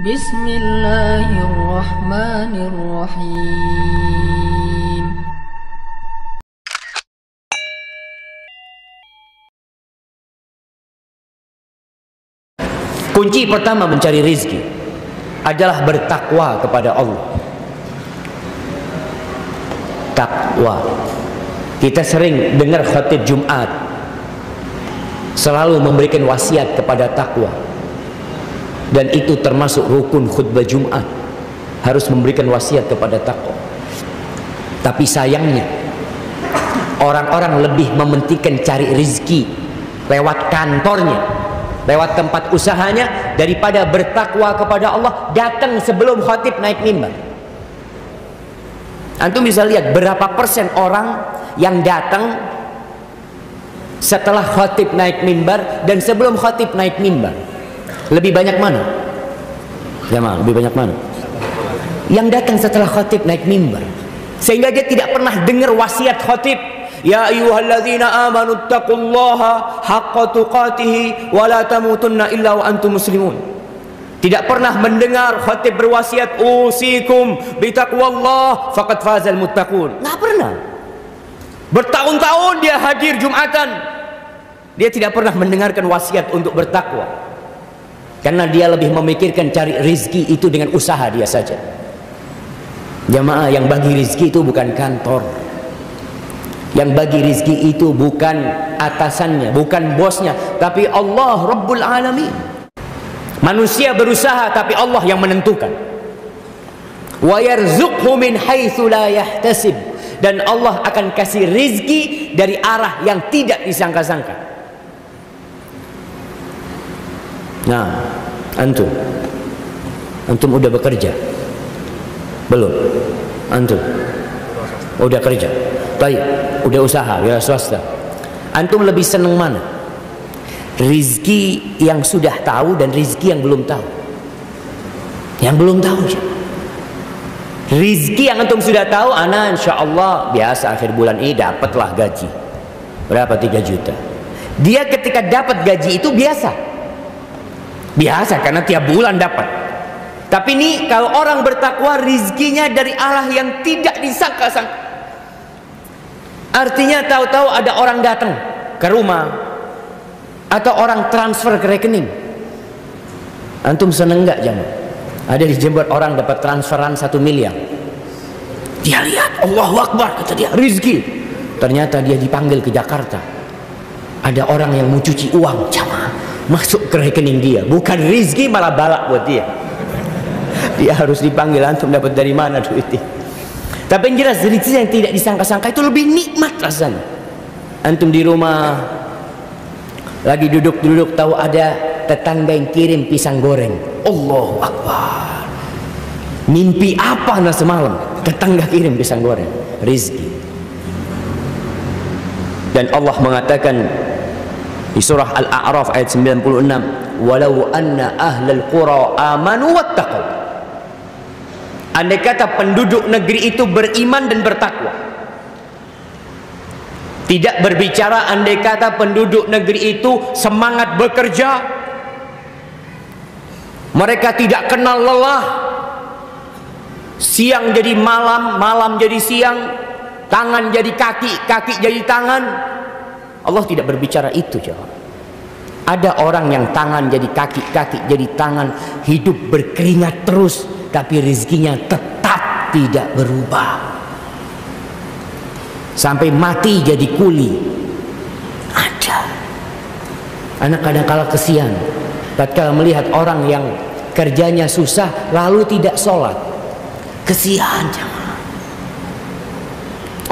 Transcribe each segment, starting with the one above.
Bismillahirrahmanirrahim. Kunci pertama mencari rizki adalah bertakwa kepada Allah. Takwa. Kita sering dengar khatib Jumat selalu memberikan wasiat kepada takwa, dan itu termasuk rukun khutbah Jumat, harus memberikan wasiat kepada takwa. Tapi sayangnya orang-orang lebih mementingkan cari rizki lewat kantornya, lewat tempat usahanya, daripada bertakwa kepada Allah datang sebelum khatib naik mimbar. Antum bisa lihat berapa persen orang yang datang setelah khatib naik mimbar dan sebelum khatib naik mimbar. Lebih banyak mana? Jamaah, lebih banyak mana? Yang datang setelah khatib naik mimbar, sehingga dia tidak pernah dengar wasiat khatib. Ya ayyuhalladzina amanu taqullaha haqqa tuqatih wa la tamutunna illa wa antum muslimun. Tidak pernah mendengar khatib berwasiat usikum bitaqwallah faqad fazal muttaqun. Nggak pernah. Bertahun-tahun dia hadir Jumatan, dia tidak pernah mendengarkan wasiat untuk bertakwa, karena dia lebih memikirkan cari rizki itu dengan usaha dia saja. Jamaah, yang bagi rizki itu bukan kantor, yang bagi rizki itu bukan atasannya, bukan bosnya, tapi Allah Rabbul Alamin. Manusia berusaha, tapi Allah yang menentukan. Wa yarzuqhu min haitsu la yahtasib, dan Allah akan kasih rizki dari arah yang tidak disangka-sangka. Nah, antum udah bekerja? Belum? Antum udah kerja? Baik, udah usaha, ya swasta. Antum lebih seneng mana? Rizki yang sudah tahu dan rizki yang belum tahu? Yang belum tahu. Rizki yang antum sudah tahu, ana insya Allah biasa akhir bulan ini dapatlah gaji berapa, 3 juta. Dia ketika dapat gaji itu biasa karena tiap bulan dapat. Tapi ini kalau orang bertakwa, rizkinya dari arah yang tidak disangka-sangka. Artinya tahu-tahu ada orang datang ke rumah atau orang transfer ke rekening. Antum seneng nggak jamaah? Ada di Jember orang dapat transferan 1 miliar. Dia lihat, Allahu Akbar, kata dia, rizki. Ternyata dia dipanggil ke Jakarta. Ada orang yang mau cuci uang, jamaah, masuk ke rekening dia. Bukan rizki, malah balak buat dia. Dia harus dipanggil, antum dapat dari mana duitnya? Tapi yang jelas rizki yang tidak disangka-sangka itu lebih nikmat rasanya. Antum di rumah lagi duduk-duduk, tahu ada tetangga yang kirim pisang goreng. Allahu Akbar. Mimpi apa nah semalam? Tetangga kirim pisang goreng. Rizki. Dan Allah mengatakan di surah Al-A'raf ayat 96, walau anna ahlal qura amanu wattaqu. Andai kata penduduk negeri itu beriman dan bertakwa. Tidak berbicara andai kata penduduk negeri itu semangat bekerja, mereka tidak kenal lelah, siang jadi malam, malam jadi siang, tangan jadi kaki, kaki jadi tangan. Allah tidak berbicara itu, jawab. Ada orang yang tangan jadi kaki, kaki jadi tangan, hidup berkeringat terus, tapi rezekinya tetap tidak berubah. Sampai mati jadi kuli. Ada. Anak kadang-kala kesian tatkala melihat orang yang kerjanya susah lalu tidak sholat. Kesian jamaah.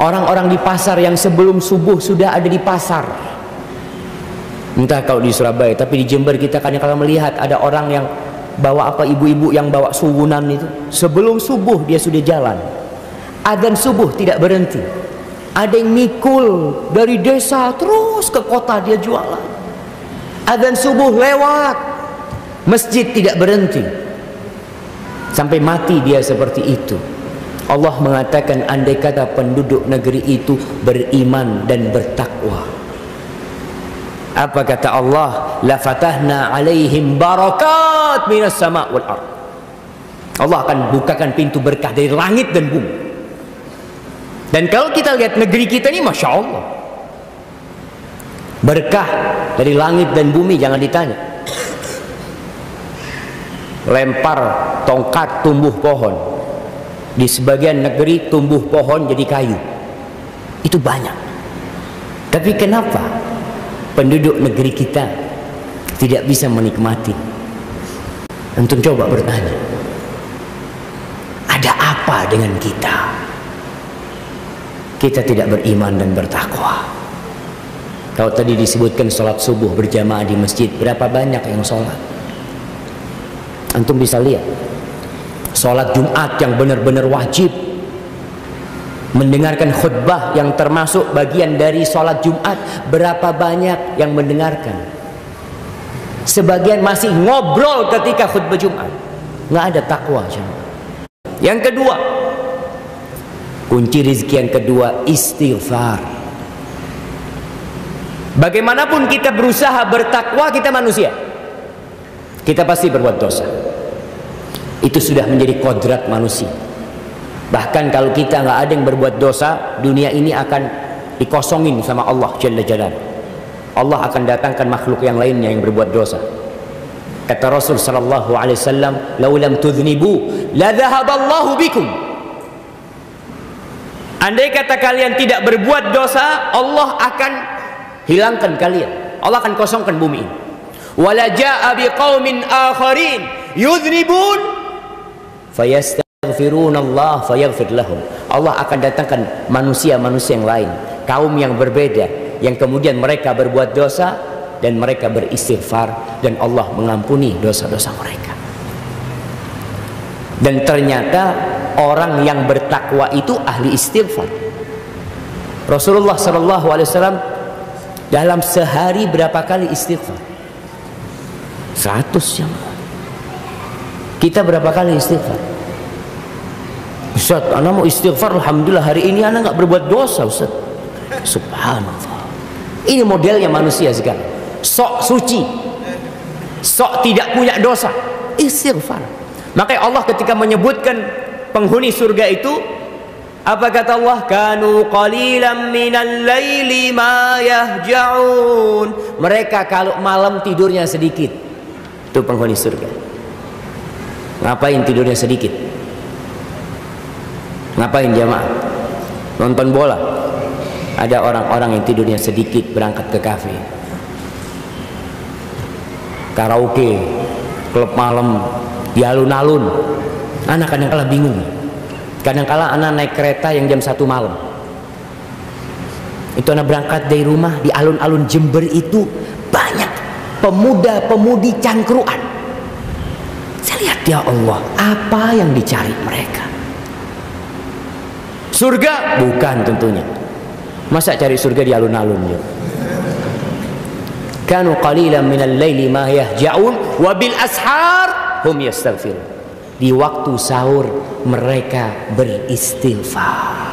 Orang-orang di pasar yang sebelum subuh sudah ada di pasar. Entah kalau di Surabaya, tapi di Jember kita kadang-kala melihat ada orang yang bawa apa, ibu-ibu yang bawa suwunan itu. Sebelum subuh dia sudah jalan. Adzan subuh tidak berhenti. Ada yang mikul dari desa terus ke kota dia jualan. Adzan subuh lewat, masjid tidak berhenti. Sampai mati dia seperti itu. Allah mengatakan andai kata penduduk negeri itu beriman dan bertakwa, apa kata Allah? La fatahna alaihim barakat minas sama' wal ard. Allah akan bukakan pintu berkah dari langit dan bumi. Dan kalau kita lihat negeri kita ini, Masya Allah, berkah dari langit dan bumi jangan ditanya. Lempar tongkat tumbuh pohon. Di sebagian negeri tumbuh pohon jadi kayu. Itu banyak. Tapi kenapa penduduk negeri kita tidak bisa menikmati? Antum coba bertanya, ada apa dengan kita? Kita tidak beriman dan bertakwa. Kalau tadi disebutkan sholat subuh berjamaah di masjid, berapa banyak yang sholat? Antum bisa lihat sholat Jumat yang benar-benar wajib, mendengarkan khutbah yang termasuk bagian dari sholat Jumat, berapa banyak yang mendengarkan? Sebagian masih ngobrol ketika khutbah Jumat. Nggak ada takwa. Yang kedua, kunci rezeki yang kedua, istighfar. Bagaimanapun kita berusaha bertakwa, kita manusia, kita pasti berbuat dosa. Itu sudah menjadi kodrat manusia. Bahkan kalau kita nggak ada yang berbuat dosa, dunia ini akan dikosongin sama Allah Jalla Jalaluhu. Allah akan datangkan makhluk yang lainnya yang berbuat dosa. Kata Rasul sallallahu alaihi wasallam, "Lau lam tudhnibu la dhahaballahu bikum." Andai kata kalian tidak berbuat dosa, Allah akan hilangkan kalian. Allah akan kosongkan bumi ini. Wala jaa biqaumin akharin yudhnibun fayastaghfiruna Allah fayaghfir lahum. Allah akan datangkan manusia-manusia yang lain, kaum yang berbeda, yang kemudian mereka berbuat dosa dan mereka beristighfar dan Allah mengampuni dosa-dosa mereka. Dan ternyata orang yang bertakwa itu ahli istighfar. Rasulullah sallallahu alaihi wasallam dalam sehari berapa kali istighfar? 100 jam. Kita berapa kali istighfar? Ustaz, anak mau istighfar, alhamdulillah hari ini anak nggak berbuat dosa, Ustaz. Subhanallah. Ini modelnya manusia sekarang. Sok suci, sok tidak punya dosa, istighfar. Makanya Allah ketika menyebutkan penghuni surga itu, apa kata Allah? Kanu qalilan minal laili ma yahja'un. Mereka kalau malam tidurnya sedikit. Itu penghuni surga. Ngapain tidurnya sedikit? Ngapain jamaah? Nonton bola. Ada orang-orang yang tidurnya sedikit berangkat ke kafe, karaoke, klub malam, di alun-alun. Anak kadang-kala bingung. Kadang-kala anak naik kereta yang jam 1 malam. Itu anak berangkat dari rumah, di alun-alun Jember itu banyak pemuda-pemudi cangkruan. Saya lihat, ya Allah, apa yang dicari mereka? Surga? Bukan tentunya. Masa cari surga di alun-alun ya? Kanu qalilan minal laili ma yahja'un wa bil ashar hum yastaghfirun. Di waktu sahur mereka beristighfar.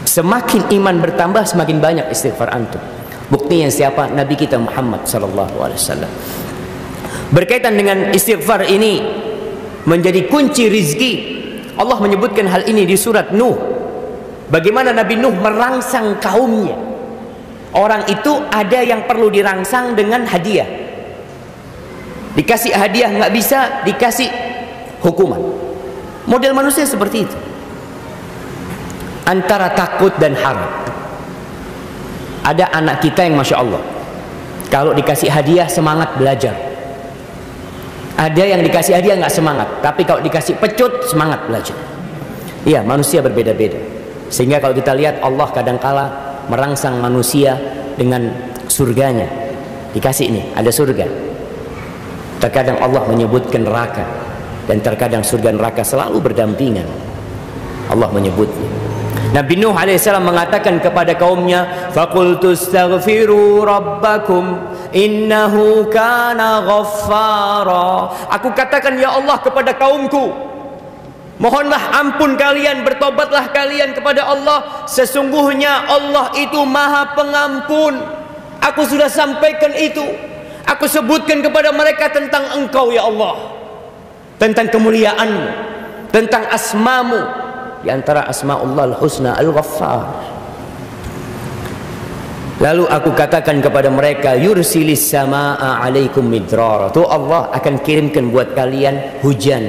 Semakin iman bertambah, semakin banyak istighfar antum. Buktinya siapa? Nabi kita Muhammad sallallahu alaihi wasallam. Berkaitan dengan istighfar ini menjadi kunci rizki. Allah menyebutkan hal ini di surat Nuh. Bagaimana Nabi Nuh merangsang kaumnya. Orang itu ada yang perlu dirangsang dengan hadiah. Dikasih hadiah nggak bisa, dikasih hukuman. Model manusia seperti itu. Antara takut dan harap. Ada anak kita yang Masya Allah, kalau dikasih hadiah semangat belajar. Ada yang dikasih hadiah nggak semangat, tapi kalau dikasih pecut semangat belajar. Iya, manusia berbeda-beda. Sehingga kalau kita lihat Allah kadangkala merangsang manusia dengan surganya. Dikasih ini, ada surga. Terkadang Allah menyebutkan neraka, dan terkadang surga neraka selalu berdampingan. Allah menyebutnya. Nabi Nuh alaihissalam mengatakan kepada kaumnya, "Faqultu astaghfiru rabbakum innahu kana ghaffara." Aku katakan, ya Allah, kepada kaumku, mohonlah ampun kalian, bertobatlah kalian kepada Allah, sesungguhnya Allah itu Maha Pengampun. Aku sudah sampaikan itu, aku sebutkan kepada mereka tentang Engkau ya Allah. tentang kemuliaanmu, tentang asmamu. Di antara asma'ullah al-husna al-ghaffar. Lalu aku katakan kepada mereka, yursilis samaa'a alaikum midrara. Tuh Allah akan kirimkan buat kalian hujan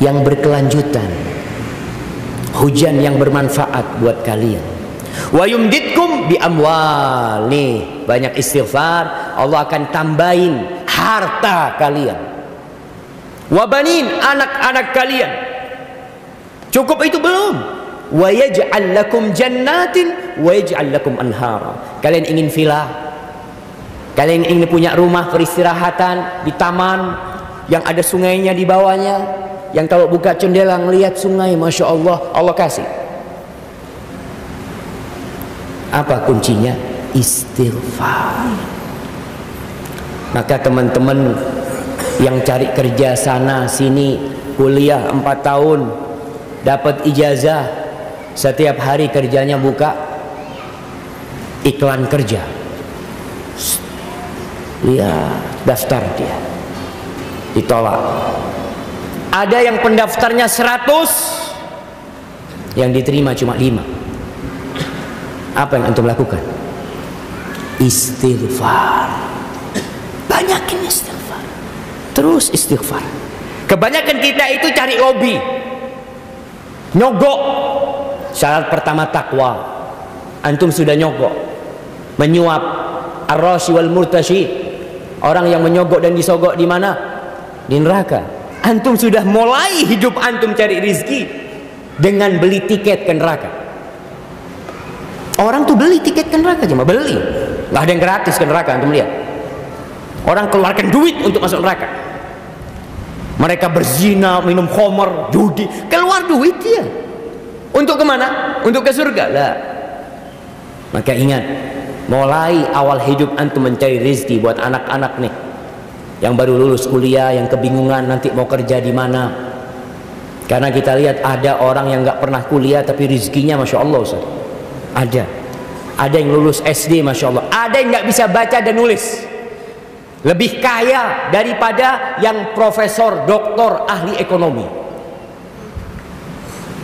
yang berkelanjutan, hujan yang bermanfaat buat kalian. Wa yumditkum bi amwal. Nih, banyak istighfar, Allah akan tambahin harta kalian. Wa banin, anak-anak kalian. Cukup itu belum? Wa yaj'al lakum jannatin wa yaj'al lakum anhara. Kalian ingin villa, kalian ingin punya rumah peristirahatan di taman yang ada sungainya di bawahnya, yang kalau buka jendela ngelihat sungai, masya Allah, Allah kasih. Apa kuncinya? Istighfar. Maka teman-teman yang cari kerja sana sini, kuliah 4 tahun, dapat ijazah, setiap hari kerjanya buka iklan kerja, lihat daftar dia, ditolak. Ada yang pendaftarnya 100, yang diterima cuma 5. Apa yang antum lakukan? Istighfar. Banyakin istighfar, terus istighfar. Kebanyakan kita itu cari hobi, nyogok. Syarat pertama takwa. Antum sudah nyogok, menyuap, ar-rashi wal murtashi. Orang yang menyogok dan disogok di mana? Di neraka. Antum sudah mulai hidup antum cari rizki dengan beli tiket ke neraka. Orang tuh beli tiket ke neraka, cuma beli, nggak ada yang gratis ke neraka. Antum lihat, orang keluarkan duit untuk masuk neraka. Mereka berzina, minum khamar, judi, keluar duit dia. Untuk kemana? Untuk ke surga lah. Maka ingat, mulai awal hidup antum mencari rezeki buat anak-anak nih, yang baru lulus kuliah, yang kebingungan nanti mau kerja di mana. Karena kita lihat ada orang yang nggak pernah kuliah tapi rezekinya masya Allah, Ustaz. Ada yang lulus SD masya Allah, ada yang nggak bisa baca dan nulis, lebih kaya daripada yang profesor, doktor, ahli ekonomi.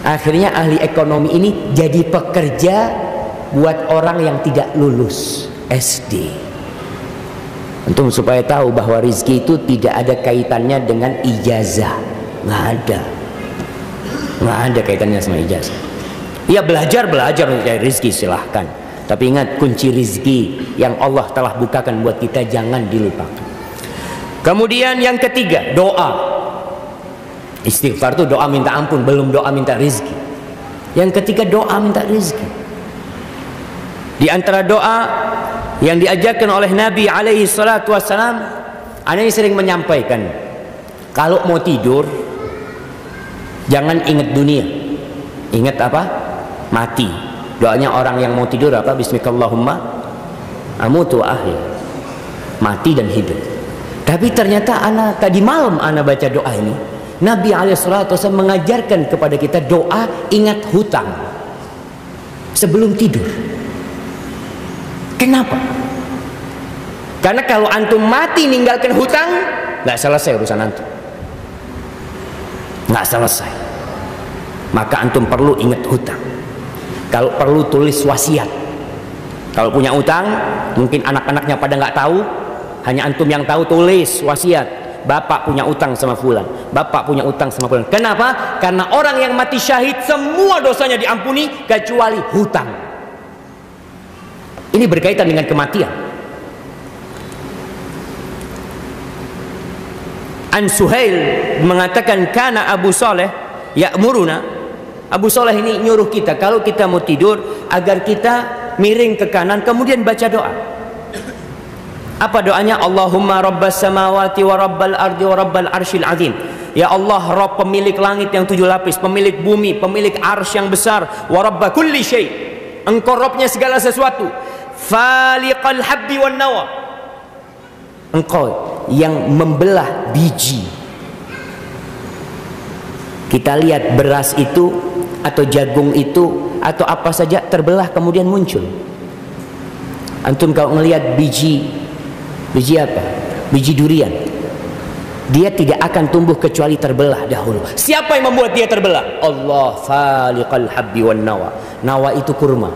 Akhirnya ahli ekonomi ini jadi pekerja buat orang yang tidak lulus SD. Untuk supaya tahu bahwa rezeki itu tidak ada kaitannya dengan ijazah, nggak ada kaitannya sama ijazah. Ya belajar untuk cari rezeki silahkan, tapi ingat kunci rezeki yang Allah telah bukakan buat kita jangan dilupakan. Kemudian yang ketiga, doa. Istighfar itu doa minta ampun, belum doa minta rezeki. Yang ketiga, doa minta rezeki. Di antara doa yang diajarkan oleh Nabi alaihi salatu wassalam, ana sering menyampaikan, kalau mau tidur jangan ingat dunia, ingat apa? Mati. Doanya orang yang mau tidur apa? Bismillahirrahmanirrahim, amutu wa ahya, mati dan hidup. Tapi ternyata tadi malam ana baca doa ini, Nabi SAW mengajarkan kepada kita doa ingat hutang sebelum tidur. Kenapa? Karena kalau antum mati ninggalkan hutang, nggak selesai urusan antum, nggak selesai. Maka antum perlu ingat hutang. Kalau perlu tulis wasiat. Kalau punya utang, mungkin anak-anaknya pada nggak tahu, hanya antum yang tahu, tulis wasiat. Bapak punya utang sama fulan, bapak punya utang sama fulan. Kenapa? Karena orang yang mati syahid semua dosanya diampuni kecuali hutang. Ini berkaitan dengan kematian. An Suhail mengatakan, kana Abu Saleh ya'muruna. Abu Saleh ini nyuruh kita kalau kita mau tidur agar kita miring ke kanan kemudian baca doa. Apa doanya? Allahumma rabbas samawati wa rabbal ardi wa rabbal arsyil azim. Ya Allah, Rabb pemilik langit yang 7 lapis, pemilik bumi, pemilik arsy yang besar, wa rabba kulli syai. Engkau Rabbnya segala sesuatu. Faliqal habbi wan nawa. Engkau yang membelah biji. Kita lihat beras itu atau jagung itu atau apa saja terbelah kemudian muncul. Antum kalau melihat biji apa? Biji durian. dia tidak akan tumbuh kecuali terbelah dahulu. Siapa yang membuat dia terbelah? Allah, faliqal habbi wan nawa. Nawa itu kurma.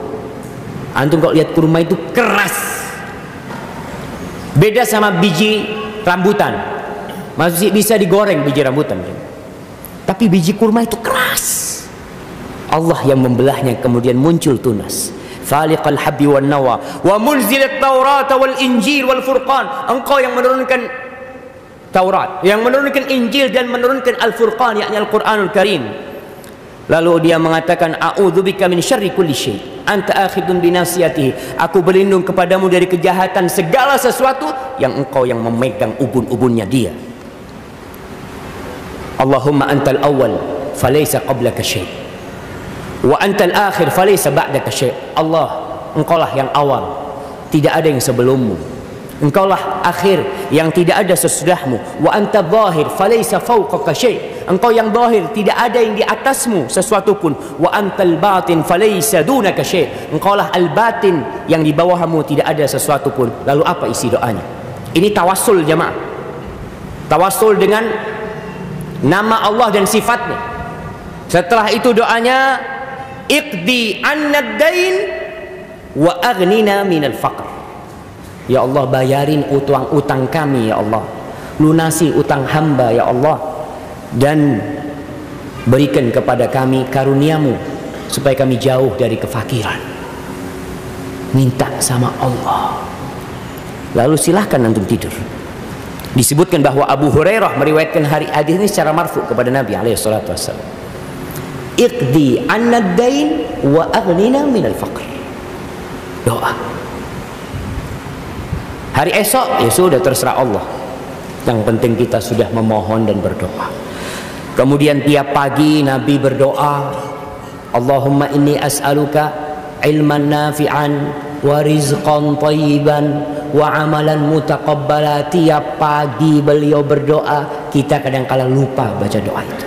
Antum kalau lihat kurma itu keras, beda sama biji rambutan. Masih bisa digoreng biji rambutan, tapi biji kurma itu keras. Allah yang membelahnya, kemudian muncul tunas. Faliqal habbi wan nawa wa munzilat Taurat wal Injil wal Furqan. Engkau yang menurunkan Taurat, yang menurunkan Injil dan menurunkan Al-Furqan, yakni Al-Quranul Karim. Lalu dia mengatakan, a'udzubika min syarri kulli syai', anta akhidun bi nasiyatihi. Aku berlindung kepadamu dari kejahatan segala sesuatu yang engkau yang memegang ubun-ubunnya dia. Allahumma antal awal falaysa qablaka syai', wa antal akhir falaysa ba'daka syai'. Allah, engkaulah yang awal, tidak ada yang sebelummu. Engkaulah akhir, yang tidak ada sesudahmu. Wa anta zahir falaysa fawqaka syai'. Engkau yang zahir, tidak ada yang di atasmu sesuatu pun. Wa antal batin falaysa dunaka syai'. Engkaulah al-batin, yang di bawahmu tidak ada sesuatu pun. Lalu apa isi doanya? Ini tawassul jemaah. Tawassul dengan nama Allah dan sifatnya. Setelah itu doanya, iqdi annad dain wa aghnina minal faqr. Ya Allah, bayarin utang kami ya Allah, lunasi utang hamba ya Allah, dan berikan kepada kami karuniamu supaya kami jauh dari kefakiran. Minta sama Allah. Lalu silahkan antum tidur. Disebutkan bahwa Abu Hurairah meriwayatkan hadis ini secara marfu kepada Nabi SAW. Iqdi annad dain wa aghnina minal faqr. Doa. Hari esok, ya sudah, terserah Allah. Yang penting kita sudah memohon dan berdoa. Kemudian tiap pagi Nabi berdoa, Allahumma inni as'aluka ilman nafi'an wa rizqan thayyiban wa amalan mutaqabbala. Tiap pagi beliau berdoa. Kita kadang-kala lupa baca doa itu.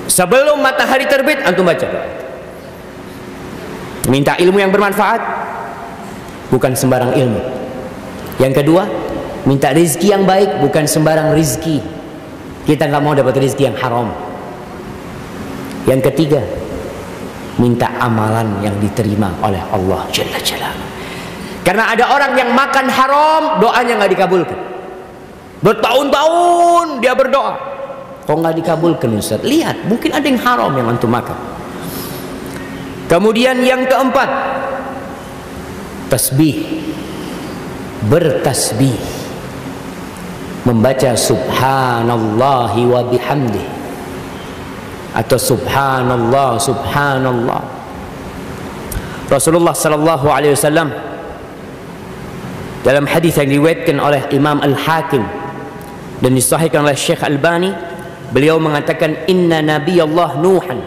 Sebelum matahari terbit, antum baca doa. Minta ilmu yang bermanfaat, bukan sembarang ilmu. Yang kedua, minta rizki yang baik, bukan sembarang rizki. Kita nggak mau dapat rizki yang haram. Yang ketiga, minta amalan yang diterima oleh Allah Jalla Jalaluhu. Karena ada orang yang makan haram, doanya nggak dikabulkan. Bertahun-tahun dia berdoa, kok nggak dikabulkan Ustaz? Lihat, mungkin ada yang haram yang antum makan. Kemudian yang keempat, tasbih, bertasbih, membaca subhanallahi wa bihamdih atau subhanallah subhanallah. Rasulullah sallallahu alaihi wasallam dalam hadis yang diriwayatkan oleh Imam Al-Hakim dan disahihkan oleh Syekh Albani, beliau mengatakan, inna nabiyallah Nuhan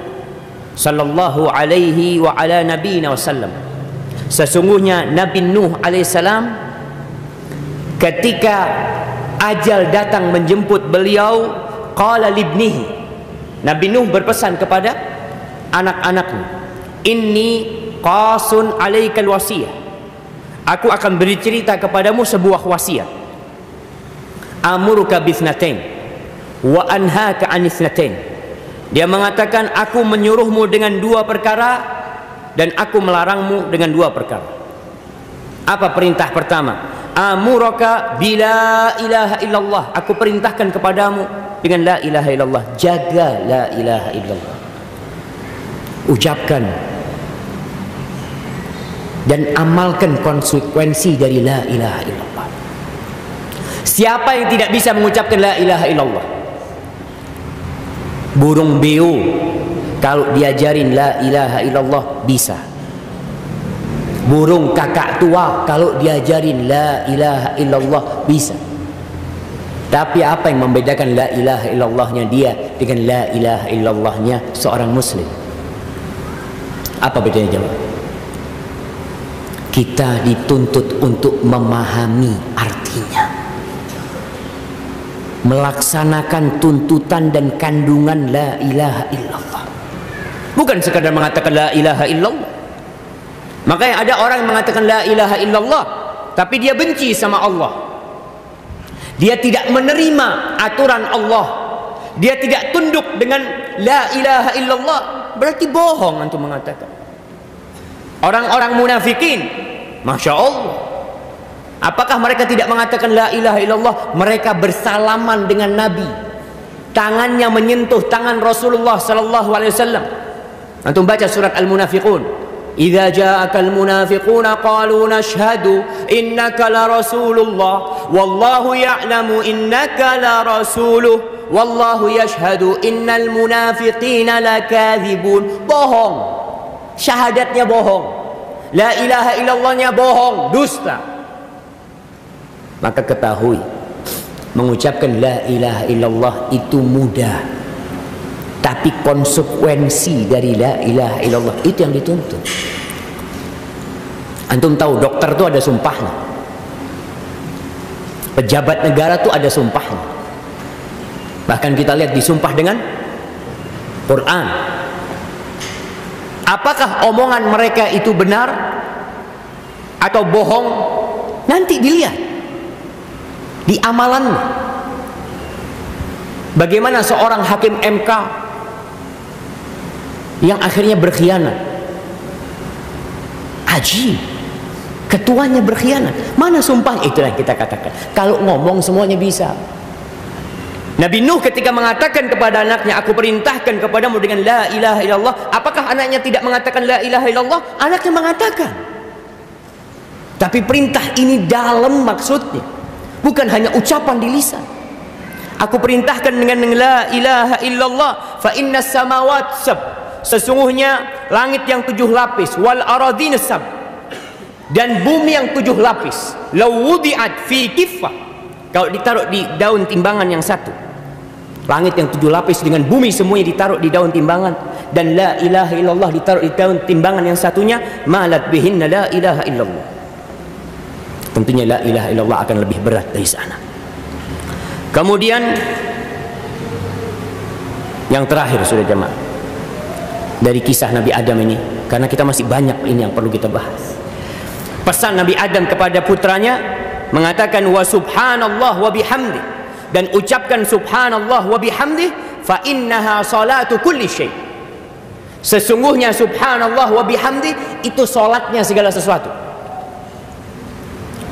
sallallahu alaihi wa ala nabiyina wasallam, sesungguhnya Nabi Nuh alaihissalam ketika ajal datang menjemput beliau, qala libnihi, Nabi Nuh berpesan kepada anak-anaknya, inni qasun alaikal wasiyah, aku akan beri cerita kepadamu sebuah wasiat. Amuruka bithnatain wa anhaka anithnatain. Dia mengatakan, aku menyuruhmu dengan dua perkara dan aku melarangmu dengan dua perkara. Apa perintah pertama? Amuraka bila ilaha illallah, aku perintahkan kepadamu dengan la ilaha illallah. Jaga la ilaha illallah, ucapkan dan amalkan konsekuensi dari la ilaha illallah. Siapa yang tidak bisa mengucapkan la ilaha illallah? Burung beo kalau diajarin la ilaha illallah bisa. Burung kakak tua kalau diajarin la ilaha illallah bisa. Tapi apa yang membedakan la ilaha illallahnya dia dengan la ilaha illallahnya seorang muslim? Apa bedanya jemaah? Kita dituntut untuk memahami artinya, melaksanakan tuntutan dan kandungan la ilaha illallah, bukan sekadar mengatakan la ilaha illallah. Makanya ada orang yang mengatakan la ilaha illallah tapi dia benci sama Allah. dia tidak menerima aturan Allah, dia tidak tunduk dengan la ilaha illallah, berarti bohong antum mengatakan. Orang-orang munafikin, Masya Allah, apakah mereka tidak mengatakan la ilaha illallah? Mereka bersalaman dengan Nabi, tangannya menyentuh tangan Rasulullah sallallahu alaihi wasallam. Antum baca surat Al-Munafiqun, idza ja'akal munafiquna qalu nashhadu innaka la rasulullah wallahu ya'lamu innaka la rasuluh wallahu yashhadu innal munafiqina lakadzibun. Bohong, syahadatnya bohong, la ilaha illallahnya bohong, dusta. Maka ketahui, mengucapkan la ilaha illallah itu mudah, tapi konsekuensi dari la ilaha illallah itu yang dituntut. Antum tahu dokter itu ada sumpahnya, pejabat negara itu ada sumpahnya, bahkan kita lihat disumpah dengan Quran. Apakah omongan mereka itu benar atau bohong? Nanti dilihat di amalannya. Bagaimana seorang hakim MK yang akhirnya berkhianat? Ajib, ketuanya berkhianat. Mana sumpah? Itulah yang kita katakan, kalau ngomong semuanya bisa. Nabi Nuh ketika mengatakan kepada anaknya, aku perintahkan kepadamu dengan la ilaha illallah, apakah anaknya tidak mengatakan la ilaha illallah? Anaknya mengatakan. Tapi perintah ini dalam maksudnya, bukan hanya ucapan di lisan. Aku perintahkan dengan la ilaha illallah, fa innas samawat sab, sesungguhnya langit yang 7 lapis, wal aradhin sab, dan bumi yang 7 lapis, law wudi'at fi kiffah, kalau ditaruh di daun timbangan yang satu, langit yang 7 lapis dengan bumi semuanya ditaruh di daun timbangan, dan la ilaha illallah ditaruh di daun timbangan yang satunya, malat bihinna la ilaha illallah, tentunya la ilaha illallah akan lebih berat dari sana. Kemudian yang terakhir, sudah jemaah, dari kisah Nabi Adam ini, karena kita masih banyak ini yang perlu kita bahas. Pesan Nabi Adam kepada putranya mengatakan wa subhanallah wa bihamdi, dan ucapkan subhanallah wa bihamdi, fa innaha salatu kulli syai. Sesungguhnya subhanallah wa bihamdi itu salatnya segala sesuatu.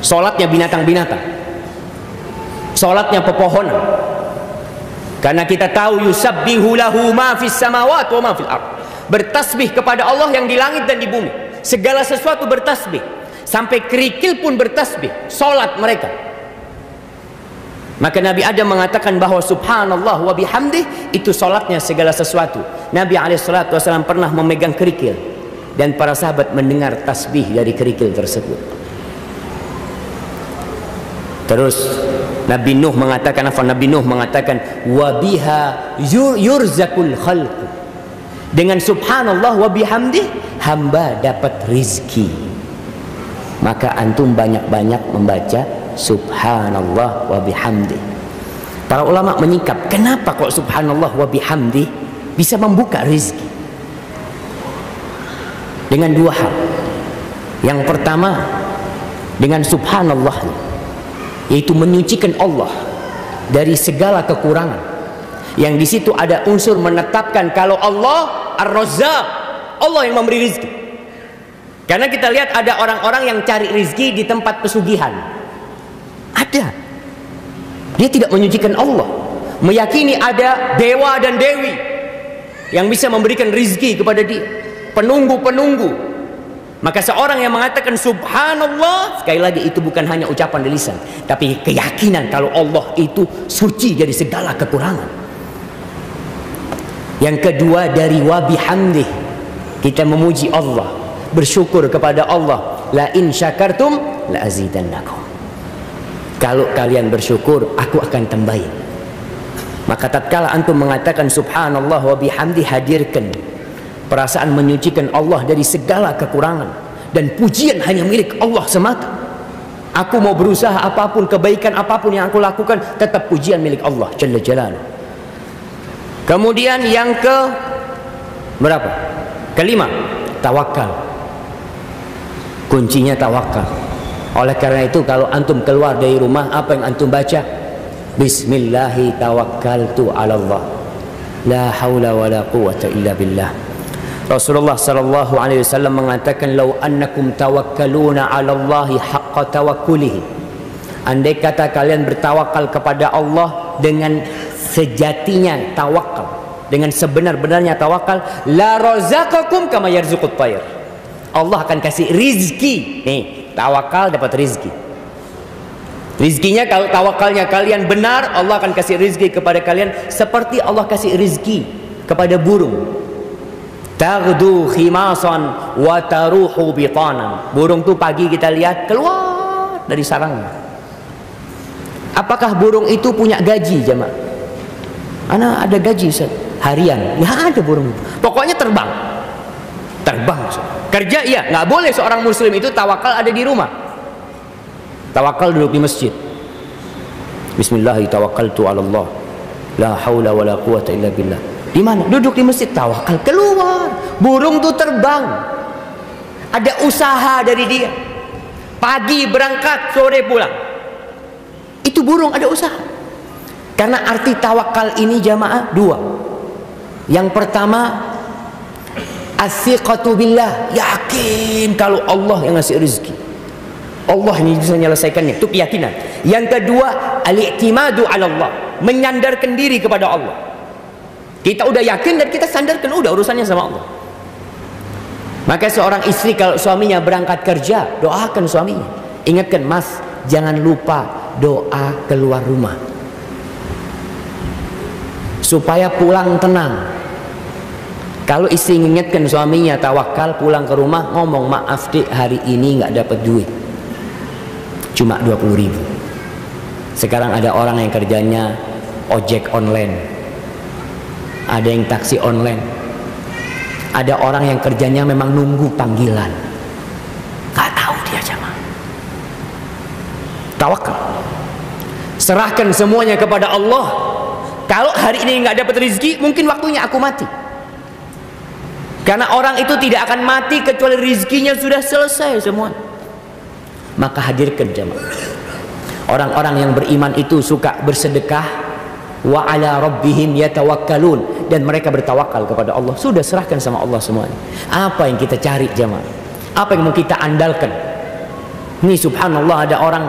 Salatnya binatang-binatang, salatnya pepohonan. Karena kita tahu yusabbihu lahu ma fis samawati wa ma fil ardh. Bertasbih kepada Allah yang di langit dan di bumi. Segala sesuatu bertasbih. Sampai kerikil pun bertasbih, salat mereka. Maka Nabi Adam mengatakan bahwa subhanallah wa bihamdih itu salatnya segala sesuatu. Nabi SAW pernah memegang kerikil, dan para sahabat mendengar tasbih dari kerikil tersebut. Terus Nabi Nuh mengatakan apa? Nabi Nuh mengatakan wa biha yurzakul khalqu, dengan subhanallah wa bihamdih hamba dapat rizki. Maka antum banyak-banyak membaca subhanallah wa bihamdih. Para ulama menyingkap, kenapa kok subhanallah wa bihamdih bisa membuka rizki? Dengan 2 hal. Yang pertama, dengan subhanallah, yaitu menyucikan Allah dari segala kekurangan. Yang di situ ada unsur menetapkan kalau Allah Ar-Razzaq, Allah yang memberi rizki. Karena kita lihat ada orang-orang yang cari rizki di tempat pesugihan. Ada. Dia tidak menyucikan Allah, meyakini ada dewa dan dewi yang bisa memberikan rizki kepada dia, penunggu-penunggu. Maka seorang yang mengatakan subhanallah, sekali lagi itu bukan hanya ucapan di lisan, tapi keyakinan kalau Allah itu suci dari segala kekurangan. Yang kedua, dari wa bihamdih, kita memuji Allah, bersyukur kepada Allah. La in syakartum la azidannakum. Kalau kalian bersyukur, aku akan tambahin. Maka tatkala antum mengatakan subhanallah wa bihamdi, hadirkan perasaan menyucikan Allah dari segala kekurangan, dan pujian hanya milik Allah semata. Aku mau berusaha apapun, kebaikan apapun yang aku lakukan, tetap pujian milik Allah Jalla Jalaluhu. Kemudian yang ke berapa? Kelima, tawakal. Kuncinya tawakal. Oleh karena itu kalau antum keluar dari rumah, apa yang antum baca? Bismillahi tawakkaltu 'ala Allah. La haula wala quwwata illa billah. Rasulullah sallallahu alaihi wasallam mengatakan, "Lau annakum tawakkaluna 'ala Allahi haqqa tawakkulihi." Andai kata kalian bertawakal kepada Allah dengan sejatinya tawakal, dengan sebenar-benarnya tawakal, la razaqakum kama yarzuqut tayr. Allah akan kasih rizki. Nih, tawakal dapat rizki. Rizkinya kalau tawakalnya kalian benar, Allah akan kasih rizki kepada kalian seperti Allah kasih rizki kepada burung. Taghdu khimasan wa taruhu bitanan. Burung tuh pagi kita lihat keluar dari sarangnya. Apakah burung itu punya gaji, jemaah? Ana ada gaji, Ustaz, harian. Ya ada burung itu. Pokoknya terbang. Terbang, Ustaz. Kerja iya, nggak boleh seorang muslim itu tawakal ada di rumah. Tawakal duduk di masjid. Bismillahi tawakkaltu 'ala Allah. La haula wala quwwata illa billah. Di mana? Duduk di masjid, tawakal, keluar. Burung tuh terbang. Ada usaha dari dia. Pagi berangkat, sore pulang. Itu burung ada usaha. Karena arti tawakal ini jamaah dua. Yang pertama, as-siqatu billah, yakin kalau Allah yang ngasih rezeki, Allah ini bisa menyelesaikannya, itu keyakinan. Yang kedua, al-i'timadu 'ala Allah, menyandarkan diri kepada Allah. Kita udah yakin dan kita sandarkan, udah urusannya sama Allah. Maka seorang istri kalau suaminya berangkat kerja, doakan suaminya. Ingatkan, Mas, jangan lupa doa keluar rumah supaya pulang tenang. Kalau istri mengingatkan suaminya tawakal, pulang ke rumah ngomong, maaf dek, hari ini nggak dapat duit, cuma 20.000. Sekarang ada orang yang kerjanya ojek online, ada yang taksi online, ada orang yang kerjanya memang nunggu panggilan, nggak tahu dia jamaah. Tawakal, serahkan semuanya kepada Allah. Kalau hari ini nggak dapat rezeki, mungkin waktunya aku mati. Karena orang itu tidak akan mati kecuali rezekinya sudah selesai semua. Maka hadirkan jamaah. Orang-orang yang beriman itu suka bersedekah, wa ala rabbihim yatawakkalun, dan mereka bertawakal kepada Allah. Sudah serahkan sama Allah semuanya. Apa yang kita cari jamaah? Apa yang mau kita andalkan? Ini subhanallah, ada orang,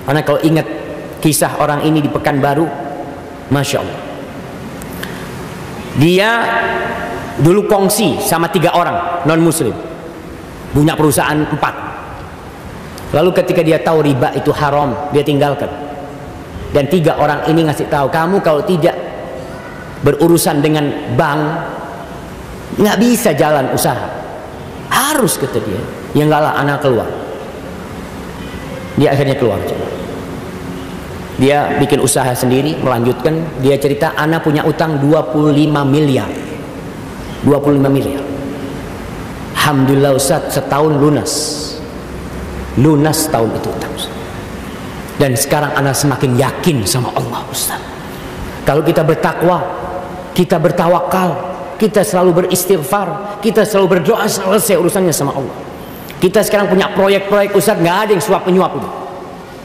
karena kalau ingat kisah orang ini di Pekanbaru, Masya Allah, dia dulu kongsi sama 3 orang non muslim, punya perusahaan 4. Lalu ketika dia tahu riba itu haram, dia tinggalkan. Dan 3 orang ini ngasih tahu, kamu kalau tidak berurusan dengan bank nggak bisa jalan usaha, harus, kata dia. Ya enggak lah, anak keluar. Dia akhirnya keluar. Dia bikin usaha sendiri, melanjutkan. Dia cerita, anak punya utang 25 miliar. 25 miliar. Alhamdulillah Ustaz, setahun lunas. Lunas tahun itu utang. Dan sekarang anak semakin yakin sama Allah, Ustaz. Kalau kita bertakwa, kita bertawakal, kita selalu beristighfar, kita selalu berdoa, selesai urusannya sama Allah. Kita sekarang punya proyek-proyek, Ustaz, nggak ada yang suap menyuap itu.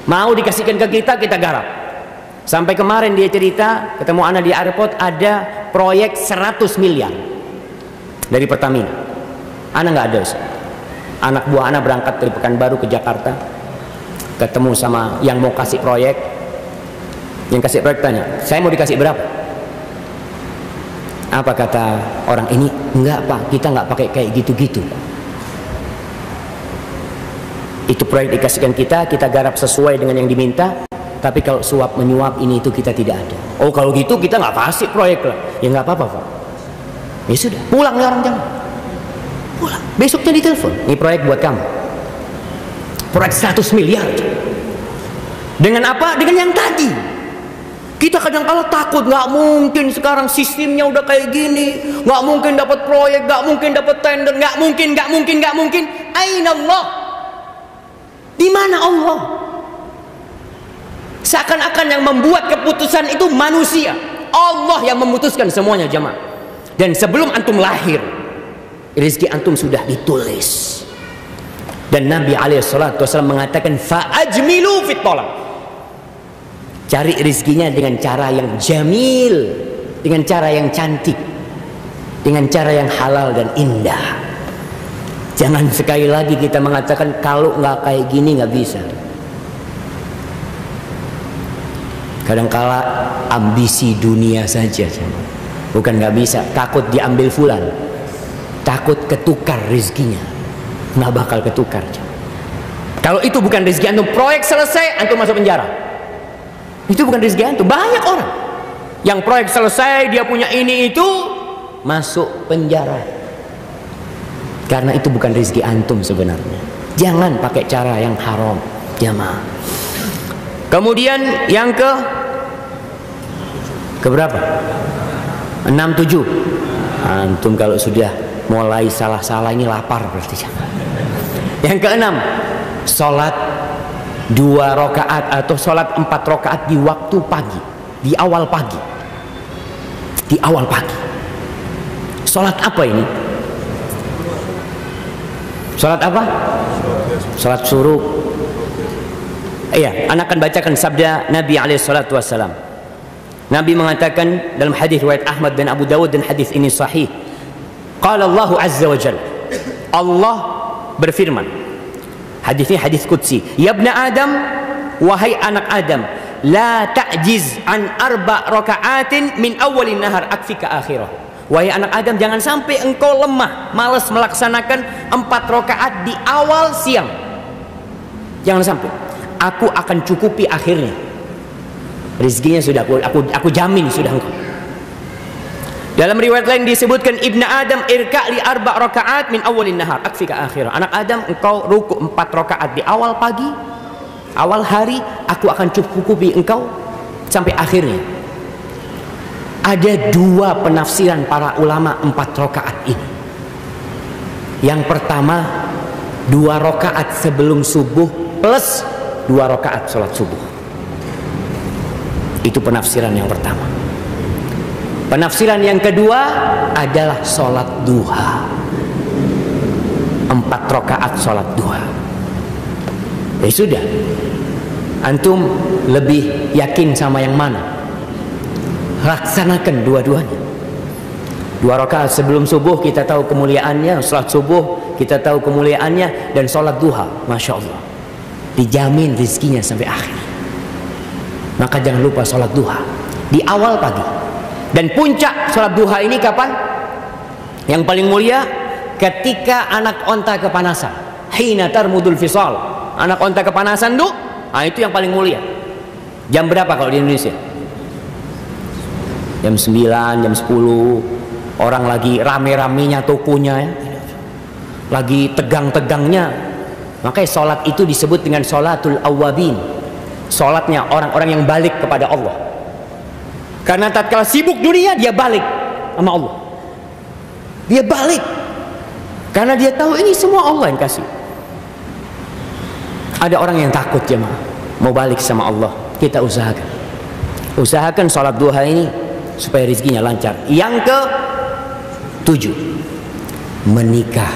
Mau dikasihkan ke kita, kita garap. Sampai kemarin dia cerita, ketemu anak di airport, ada proyek 100 miliar dari Pertamina. Anak nggak ada, Ustaz. Anak buah anak berangkat dari Pekanbaru ke Jakarta, ketemu sama yang mau kasih proyek. Yang kasih proyek tanya, saya mau dikasih berapa? Apa kata orang ini? Enggak Pak, kita nggak pakai kayak gitu-gitu. Itu proyek dikasihkan kita garap sesuai dengan yang diminta. Tapi kalau suap menyuap ini itu kita tidak ada. Oh kalau gitu kita nggak kasih proyek lah. Ya nggak apa-apa Pak. Ya sudah, pulang ya orang jangan. Pulang. Besoknya ditelepon, ini proyek buat kamu. Proyek 100 miliar. Dengan apa? Dengan yang tadi. Kita kadang-kadang takut, nggak mungkin sekarang sistemnya udah kayak gini, nggak mungkin dapat proyek, nggak mungkin dapat tender, nggak mungkin. Aina Allah? Di mana Allah? Seakan-akan yang membuat keputusan itu manusia. Allah yang memutuskan semuanya jemaah. Dan sebelum antum lahir, rezeki antum sudah ditulis. Dan Nabi SAW mengatakan, fa'ajmilu fit tolak. Cari rizkinya dengan cara yang jamil, dengan cara yang cantik, dengan cara yang halal dan indah. Jangan sekali lagi kita mengatakan kalau nggak kayak gini nggak bisa. Kadangkala ambisi dunia saja, bukan nggak bisa, takut diambil fulan, takut ketukar rizkinya, nggak bakal ketukar. Kalau itu bukan rezeki antum, proyek selesai antum masuk penjara. Itu bukan rezeki antum. Banyak orang yang proyek selesai, dia punya ini itu, masuk penjara. Karena itu bukan rezeki antum sebenarnya. Jangan pakai cara yang haram, jamaah. Kemudian yang ke berapa? 6, 7. Antum kalau sudah mulai salah-salah ini lapar berarti. Yang ke-6, sholat 2 rakaat atau sholat 4 rakaat di waktu pagi, di awal pagi. Di awal pagi. Sholat apa ini? Sholat apa? Sholat suruh. Iya, anak akan bacakan sabda Nabi SAW. Nabi mengatakan dalam hadis riwayat Ahmad dan Abu Dawud, dan hadis ini sahih. Qala Allah Azza wa Jalla, Allah berfirman, hadisnya hadis qudsi, ya ibna Adam, wahai anak Adam, la ta'jiz an 4 raka'atin min awalin nahar akfika akhirah. Wahai anak Adam, jangan sampai engkau lemah, malas melaksanakan 4 rakaat di awal siang. Jangan sampai. Aku akan cukupi akhirnya. Rizkinya sudah aku jamin sudah engkau. Dalam riwayat lain disebutkan, ibna Adam irka li 4 rakaat min awalin nahar akfika akhirah. Anak Adam, engkau ruku 4 rakaat di awal pagi, awal hari, aku akan cukupi engkau sampai akhirnya. Ada 2 penafsiran para ulama 4 rakaat ini. Yang pertama, 2 rakaat sebelum subuh plus 2 rakaat sholat subuh. Itu penafsiran yang pertama. Penafsiran yang kedua adalah sholat duha, 4 rakaat sholat duha. Ya sudah, antum lebih yakin sama yang mana? Laksanakan dua-duanya. 2 rakaat sebelum subuh kita tahu kemuliaannya, sholat subuh kita tahu kemuliaannya, dan sholat duha, masya Allah, dijamin rizkinya sampai akhir. Maka jangan lupa sholat duha di awal pagi. Dan puncak sholat duha ini kapan? Yang paling mulia ketika anak onta kepanasan. Hina tarmudul fisal. Anak onta kepanasan tuh, nah itu yang paling mulia. Jam berapa kalau di Indonesia? Jam 9, jam 10. Orang lagi rame-ramenya tokonya ya. Lagi tegang-tegangnya. Makanya sholat itu disebut dengan sholatul awwabin. Sholatnya orang-orang yang balik kepada Allah. Karena tatkala sibuk dunia, dia balik sama Allah. Dia balik karena dia tahu ini semua Allah yang kasih. Ada orang yang takut jemaah mau balik sama Allah. Kita usahakan sholat duha ini supaya rezekinya lancar. Yang ke-7, menikah.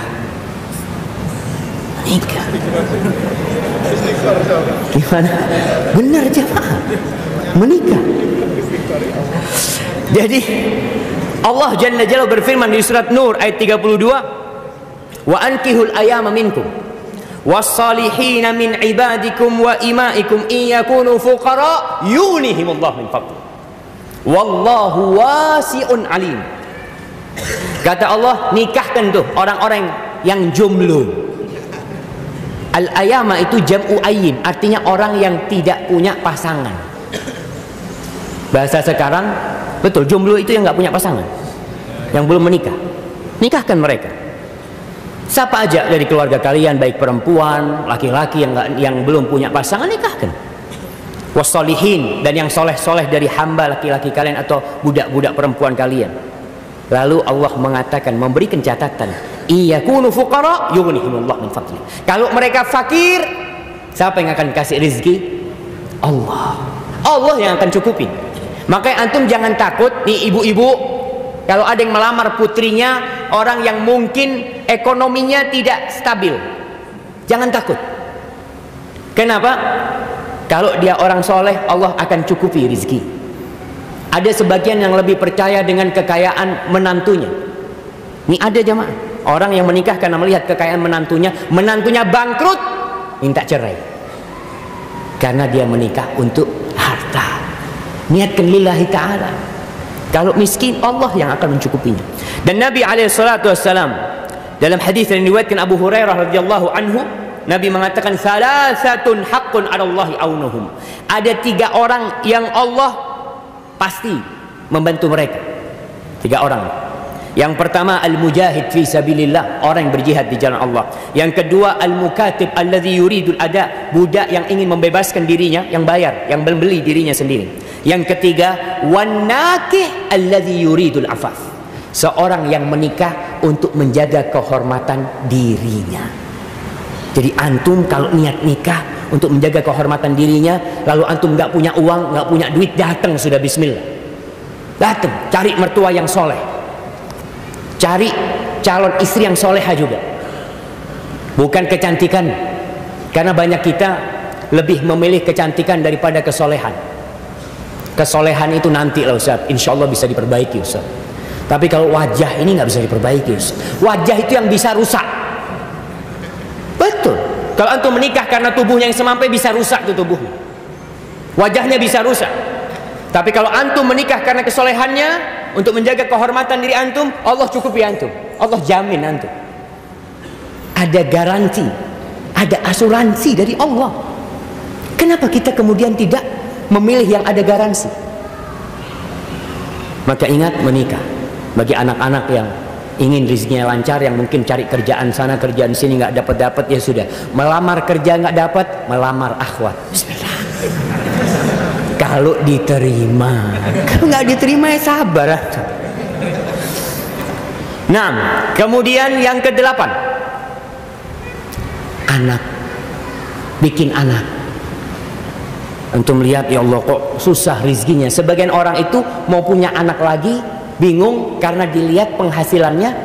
Gimana? Benar jemaah, menikah. Jadi Allah Jalla Jalla berfirman di surat Nur ayat 32, wa ankihul ayama minkum was-salihina min ibadikum wa imaikum in yakunu fuqara yughnihimullahu min fadli wallahu wasi'un alim. Kata Allah, nikahkan tuh orang-orang yang jomblo. Al-ayama itu jam'u ayyin, artinya orang yang tidak punya pasangan. Bahasa sekarang, betul, jomblo itu yang nggak punya pasangan, yang belum menikah. Nikahkan mereka. Siapa aja dari keluarga kalian, baik perempuan, laki-laki yang belum punya pasangan, nikahkan. Wassolihin, dan yang soleh-soleh dari hamba laki-laki kalian atau budak-budak perempuan kalian. Lalu Allah mengatakan, memberikan catatan, iyakunu fuqara yughnihimullah min fadli. Kalau mereka fakir, siapa yang akan kasih rezeki? Allah. Allah yang akan cukupin. Makanya antum jangan takut nih ibu-ibu, kalau ada yang melamar putrinya orang yang mungkin ekonominya tidak stabil. Jangan takut. Kenapa? Kalau dia orang soleh, Allah akan cukupi rizki. Ada sebagian yang lebih percaya dengan kekayaan menantunya. Ini ada jamaah, orang yang menikah karena melihat kekayaan menantunya, menantunya bangkrut, minta cerai. Karena dia menikah untuk harta. Niatkan lillahi ta'ala. Kalau miskin, Allah yang akan mencukupinya. Dan Nabi SAW dalam hadis yang diriwayatkan Abu Hurairah radhiyallahu anhu, Nabi mengatakan, salasatun haqqun 'ala Allahi aunuhum. Ada 3 orang yang Allah pasti membantu mereka. 3 orang. Yang pertama, al-mujahid fi sabilillah, orang yang berjihad di jalan Allah. Yang kedua, al-mukatib alladhi yuridul ada, budak yang ingin membebaskan dirinya, yang bayar, yang membeli dirinya sendiri. Yang ketiga, wan nakih alladhi yuridul afaf, seorang yang menikah untuk menjaga kehormatan dirinya. Jadi antum kalau niat nikah untuk menjaga kehormatan dirinya, lalu antum nggak punya uang, nggak punya duit, datang sudah bismillah. Datang, cari mertua yang soleh, cari calon istri yang soleha juga. Bukan kecantikan, karena banyak kita lebih memilih kecantikan daripada kesolehan. Kesolehan itu nanti lah Ustaz, insya Allah bisa diperbaiki Ustaz. Tapi kalau wajah ini nggak bisa diperbaiki Ustaz. Wajah itu yang bisa rusak. Betul. Kalau antum menikah karena tubuhnya yang semampai, bisa rusak tuh tubuhnya. Wajahnya bisa rusak. Tapi kalau antum menikah karena kesolehannya, untuk menjaga kehormatan diri antum, Allah cukupi antum. Allah jamin antum. Ada garansi, ada asuransi dari Allah. Kenapa kita kemudian tidak memilih yang ada garansi? Maka ingat, menikah bagi anak-anak yang ingin rezekinya lancar, yang mungkin cari kerjaan sana kerjaan sini nggak dapat, ya sudah, melamar kerja nggak dapat, melamar akhwat. Bismillah. Kalau diterima, kalau nggak diterima ya sabar. Nah, kemudian yang ke-8, anak, bikin anak. Antum lihat, ya Allah kok susah rezekinya. Sebagian orang itu mau punya anak lagi, bingung karena dilihat penghasilannya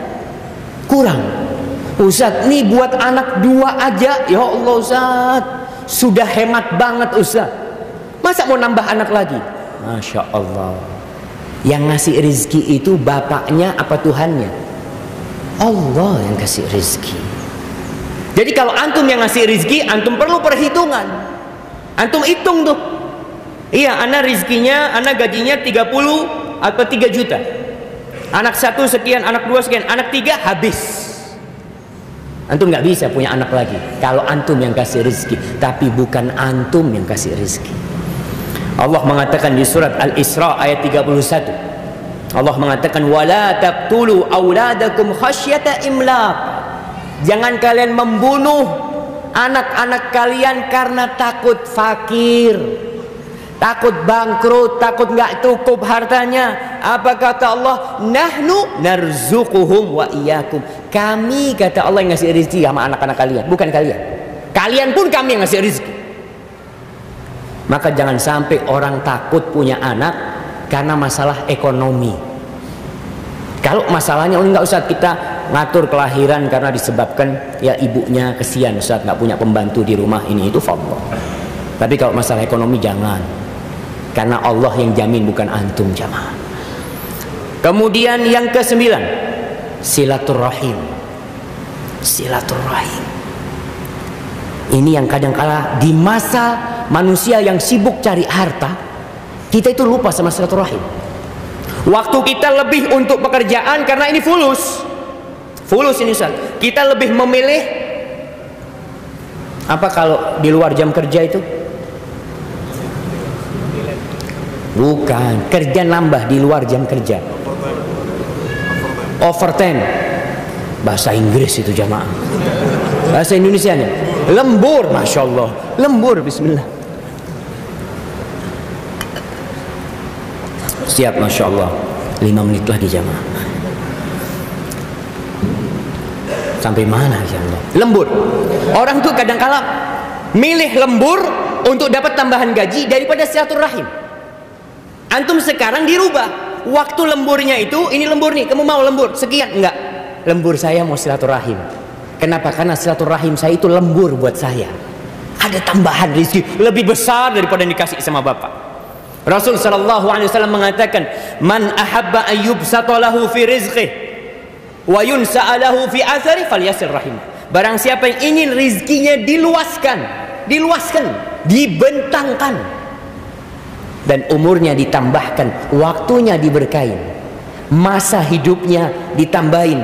kurang. Ustaz, nih buat anak 2 aja, ya Allah Ustaz, sudah hemat banget Ustaz. Masa mau nambah anak lagi? Masya Allah. Yang ngasih rezeki itu bapaknya apa Tuhannya? Allah yang kasih rezeki. Jadi kalau antum yang ngasih rezeki, antum perlu perhitungan. Antum hitung tuh. Iya, anak rezekinya, anak gajinya 30 atau 3 juta. Anak 1 sekian, anak 2 sekian, anak 3 habis. Antum nggak bisa punya anak lagi kalau antum yang kasih rezeki, tapi bukan antum yang kasih rezeki. Allah mengatakan di surat Al-Isra ayat 31. Allah mengatakan, wala taqtulu auladakum khasyata imlaq. Jangan kalian membunuh anak-anak kalian karena takut fakir, takut bangkrut, takut nggak cukup hartanya. Apa kata Allah? Nahnu narzuquhum wa iyyakum. Kami, kata Allah, yang ngasih rezeki sama anak-anak kalian, bukan kalian. Kalian pun kami yang ngasih rezeki. Maka jangan sampai orang takut punya anak karena masalah ekonomi. Kalau masalahnya, oh enggak Ustaz, kita ngatur kelahiran karena disebabkan ya ibunya kesian Ustaz, nggak punya pembantu di rumah ini itu, fadhol. Tapi kalau masalah ekonomi jangan, karena Allah yang jamin, bukan antum jamaah. Kemudian yang ke-9, silaturahim. Silaturahim ini yang kadang-kala di masa manusia yang sibuk cari harta, kita itu lupa sama silaturahim. Waktu kita lebih untuk pekerjaan karena ini fulus ini Ustaz. Kita lebih memilih apa kalau di luar jam kerja itu? Bukan, kerja nambah di luar jam kerja. Overtime. Bahasa Inggris itu jamaah. Bahasa Indonesianya lembur, Masya Allah. Lembur, bismillah. Siap, Masya Allah. 5 menit lagi jamaah. Sampai mana ya Allah? Lembur. Orang tuh kadang-kala milih lembur untuk dapat tambahan gaji daripada silaturahim. Antum sekarang dirubah. Waktu lemburnya itu, ini lembur nih, kamu mau lembur sekian? Enggak, lembur saya mau silaturahim. Kenapa? Karena silaturahim saya itu lembur buat saya. Ada tambahan rezeki lebih besar daripada yang dikasih sama bapak. Rasul sallallahu alaihi wasallam mengatakan, "Man ahabba an yubsata lahu fi rizqihi wa yunsa'a lahu fi athari falyasil rahim." Barang siapa yang ingin rezekinya diluaskan, dibentangkan, dan umurnya ditambahkan, waktunya diberkahin, masa hidupnya ditambahin,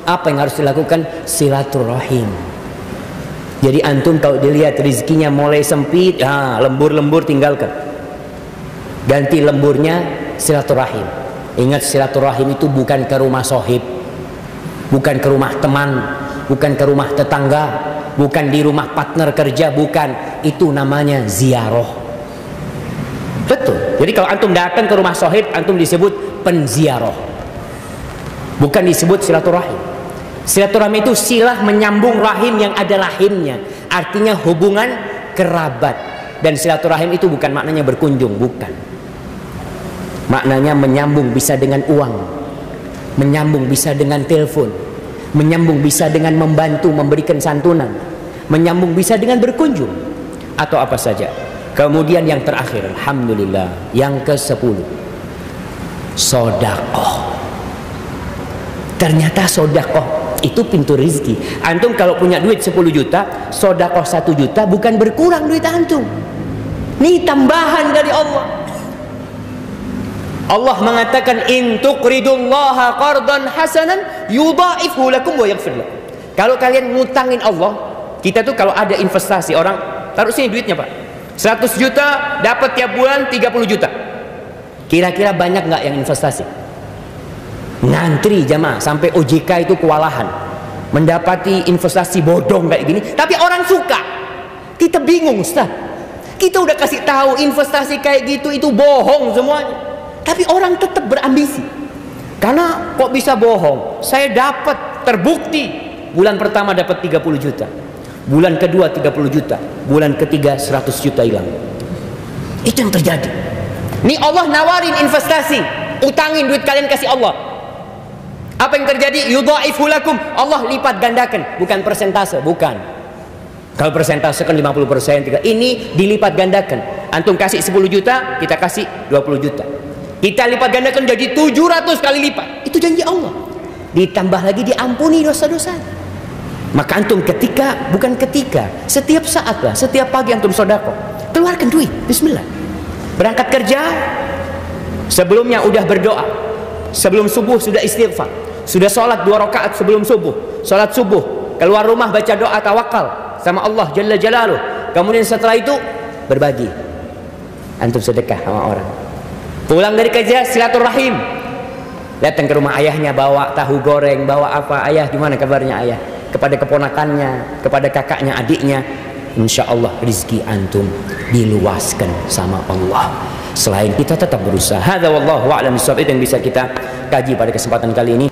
apa yang harus dilakukan? Silaturahim. Jadi antum kalau dilihat rezekinya mulai sempit, lembur-lembur tinggalkan, ganti lemburnya silaturahim. Ingat, silaturahim itu bukan ke rumah sohib, bukan ke rumah teman, bukan ke rumah tetangga, bukan di rumah partner kerja, bukan. Itu namanya ziarah. Betul. Jadi kalau antum datang ke rumah sohib, antum disebut penziarah, bukan disebut silaturahim. Silaturahmi itu silah menyambung rahim yang ada rahimnya, artinya hubungan kerabat. Dan silaturahim itu bukan maknanya berkunjung, bukan. Maknanya menyambung bisa dengan uang, menyambung bisa dengan telepon, menyambung bisa dengan membantu, memberikan santunan, menyambung bisa dengan berkunjung, atau apa saja. Kemudian yang terakhir, alhamdulillah, yang ke-10, sedekah. Ternyata sedekah itu pintu rezeki. Antum kalau punya duit 10 juta, sedekah 1 juta bukan berkurang duit antum. Ini tambahan dari Allah. Allah mengatakan, in tuqridullaha qardan hasanan yudha'ifhu lakum wa yaghfir lakum. Kalau kalian ngutangin Allah, kita tuh kalau ada investasi, orang taruh sini duitnya Pak, 100 juta dapat tiap bulan 30 juta. Kira-kira banyak nggak yang investasi? Ngantri jamaah sampai OJK itu kewalahan mendapati investasi bodong kayak gini, tapi orang suka. Kita bingung, Ustaz. Kita udah kasih tahu investasi kayak gitu itu bohong semuanya, tapi orang tetap berambisi. Karena kok bisa bohong? Saya dapat terbukti bulan pertama dapat 30 juta, bulan kedua 30 juta, bulan ketiga 100 juta hilang. Itu yang terjadi. Nih Allah nawarin investasi, utangin duit kalian kasih Allah. Apa yang terjadi? Yudha'ifhu lakum. Allah lipat gandakan, bukan persentase, bukan. Kalau persentase kan 50%, ini dilipat gandakan. Antum kasih 10 juta, kita kasih 20 juta. Kita lipat gandakan jadi 700 kali lipat. Itu janji Allah. Ditambah lagi diampuni dosa-dosa. Maka antum setiap saat lah, setiap pagi antum sedekah, keluarkan duit, bismillah. Berangkat kerja, sebelumnya udah berdoa, sebelum subuh sudah istighfar, sudah sholat 2 rakaat sebelum subuh, sholat subuh, keluar rumah baca doa tawakal sama Allah Jalla Jalaluh. Kemudian setelah itu berbagi, antum sedekah sama orang. Pulang dari kerja silaturahim, datang ke rumah ayahnya bawa tahu goreng, bawa apa, ayah gimana kabarnya ayah, kepada keponakannya, kepada kakaknya, adiknya. Insya Allah rezeki antum diluaskan sama Allah. Selain kita tetap berusaha. Hadza wallahu a'lam bishawab, itu yang bisa kita kaji pada kesempatan kali ini.